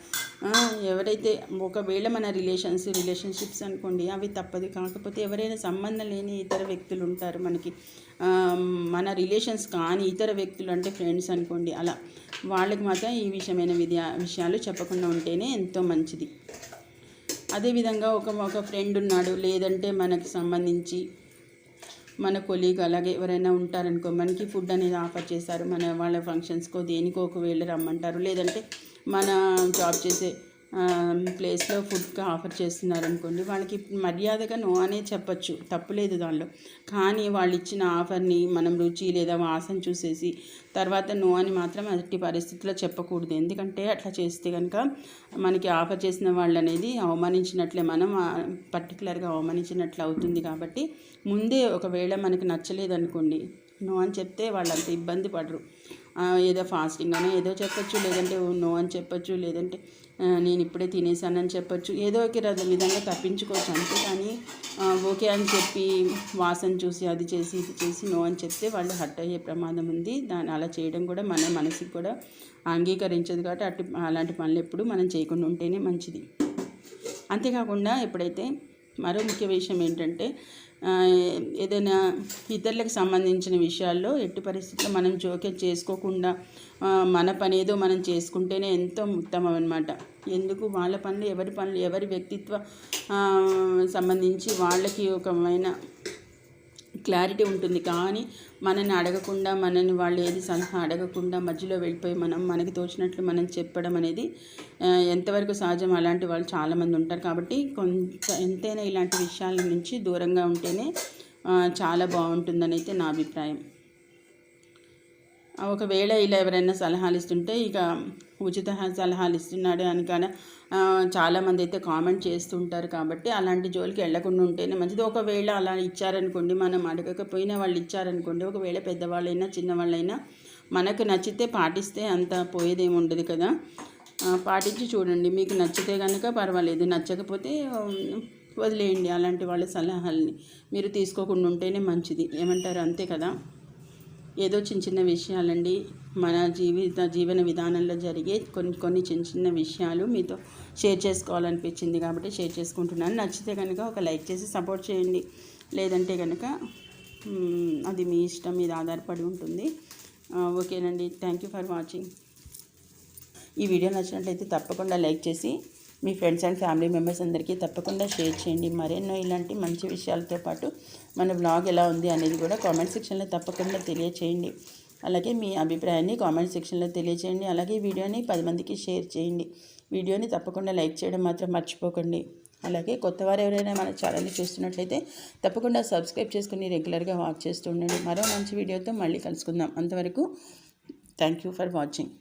ఎవరైతే ఒకవేళ మన రిలేషన్షిప్స్ అనుకోండి, అవి తప్పదు. కాకపోతే ఎవరైనా సంబంధం లేని ఇతర వ్యక్తులు ఉంటారు మనకి, మన రిలేషన్స్ కానీ ఇతర వ్యక్తులు అంటే ఫ్రెండ్స్ అనుకోండి, అలా వాళ్ళకి మాత్రం ఈ విషయాలు చెప్పకుండా ఉంటేనే ఎంతో మంచిది. అదేవిధంగా ఒక ఫ్రెండ్ ఉన్నాడు, లేదంటే మనకి సంబంధించి మన కొలీగ్ అలాగే ఎవరైనా ఉంటారనుకో, మనకి ఫుడ్ అనేది ఆఫర్ చేశారు, వాళ్ళ ఫంక్షన్స్కో దేనికో ఒకవేళ రమ్మంటారు, లేదంటే మన జాబ్ చేసే ప్లేస్లో ఫుడ్గా ఆఫర్ చేస్తున్నారనుకోండి, వాళ్ళకి మర్యాదగా నో అనేది చెప్పచ్చు, తప్పులేదు దానిలో. కానీ వాళ్ళు ఇచ్చిన ఆఫర్ని మనం రుచి లేదా వాసన చూసేసి తర్వాత నో అని మాత్రం అట్టి పరిస్థితుల్లో చెప్పకూడదు. ఎందుకంటే అట్లా చేస్తే కనుక మనకి ఆఫర్ చేసిన వాళ్ళు అనేది అవమానించినట్లే, మనం పర్టికులర్గా అవమానించినట్లు అవుతుంది. కాబట్టి ముందే ఒకవేళ మనకి నచ్చలేదనుకోండి, నో అని చెప్తే వాళ్ళంత ఇబ్బంది పడరు. ఏదో ఫాస్టింగ్ అని ఏదో చెప్పచ్చు, లేదంటే నో అని చెప్పచ్చు, లేదంటే నేను ఇప్పుడే తినేసానని చెప్పచ్చు, ఏదో ఒక విధంగా తప్పించుకోవచ్చు. అంతేకాని ఓకే అని చెప్పి వాసన చూసి అది చేసి ఇది చేసి నో అని చెప్తే వాళ్ళు హర్ట్ అయ్యే ప్రమాదం ఉంది. అలా చేయడం కూడా మన మనసుకి కూడా అంగీకరించదు. కాబట్టి అలాంటి పనులు ఎప్పుడు మనం చేయకుండా ఉంటేనే మంచిది. అంతేకాకుండా ఎప్పుడైతే మరో ముఖ్య విషయం ఏంటంటే, ఏదైనా ఇతరులకు సంబంధించిన విషయాల్లో ఎట్టి పరిస్థితుల్లో మనం జోక్యం చేసుకోకుండా మన పని ఏదో మనం చేసుకుంటేనే ఎంతో ఉత్తమం అన్నమాట. ఎందుకు వాళ్ళ పనులు ఎవరి వ్యక్తిత్వ సంబంధించి వాళ్ళకి ఒకమైన క్లారిటీ ఉంటుంది. కానీ మనని అడగకుండా, వాళ్ళు ఏది సలహా అడగకుండా మధ్యలో వెళ్ళిపోయి మనకి తోచినట్లు మనం చెప్పడం అనేది ఎంతవరకు సహజం? అలాంటి వాళ్ళు చాలామంది ఉంటారు. కాబట్టి ఎంతైనా ఇలాంటి విషయాల నుంచి దూరంగా ఉంటేనే చాలా బాగుంటుందని అయితే నా అభిప్రాయం. ఒకవేళ ఇలా ఎవరైనా సలహాలు ఇస్తుంటే, ఇక ఉచిత సలహాలు ఇస్తున్నాడు అని కానీ చాలామంది అయితే కామెంట్ చేస్తుంటారు. కాబట్టి అలాంటి జోలికి వెళ్ళకుండా ఉంటేనే మంచిది. ఒకవేళ అలా ఇచ్చారనుకోండి, మనం అడగకపోయినా వాళ్ళు ఇచ్చారనుకోండి, ఒకవేళ పెద్దవాళ్ళైనా చిన్నవాళ్ళైనా మనకు నచ్చితే పాటిస్తే అంత పోయేదేమి ఉండదు కదా. పాటించి చూడండి, మీకు నచ్చితే కనుక పర్వాలేదు, నచ్చకపోతే వదిలేయండి. అలాంటి వాళ్ళ సలహాలని మీరు తీసుకోకుండా ఉంటేనే మంచిది. ఏమంటారు? అంతే కదా. ఏదో చిన్న విషయాలండి, మన జీవన విధానంలో జరిగే కొన్ని చిన్న విషయాలు మీతో షేర్ చేసుకోవాలనిపించింది కాబట్టి షేర్ చేసుకుంటున్నాను. నచ్చితే కనుక ఒక లైక్ చేసి సపోర్ట్ చేయండి, లేదంటే కనుక అది మీ ఇష్టం మీద ఆధారపడి ఉంటుంది. ఓకేనండి, థ్యాంక్ యూ ఫర్ వాచింగ్. ఈ వీడియో నచ్చినట్లయితే తప్పకుండా లైక్ చేసి మీ ఫ్రెండ్స్ అండ్ ఫ్యామిలీ మెంబర్స్ అందరికీ తప్పకుండా షేర్ చేయండి. మరెన్నో ఇలాంటి మంచి విషయాలతో పాటు మన బ్లాగ్ ఎలా ఉంది అనేది కూడా కామెంట్ సెక్షన్లో తప్పకుండా తెలియచేయండి. అలాగే మీ అభిప్రాయాన్ని కామెంట్ సెక్షన్లో తెలియచేయండి. అలాగే వీడియోని 10 మందికి షేర్ చేయండి. వీడియోని తప్పకుండా లైక్ చేయడం మాత్రం మర్చిపోకండి. అలాగే కొత్తవారు ఎవరైనా మన ఛానల్ని చూస్తున్నట్లయితే తప్పకుండా సబ్స్క్రైబ్ చేసుకుని రెగ్యులర్గా వాచ్ చేస్తూ ఉండండి. మరో మంచి వీడియోతో మళ్ళీ కలుసుకుందాం. అంతవరకు థ్యాంక్ యూ ఫర్ వాచింగ్.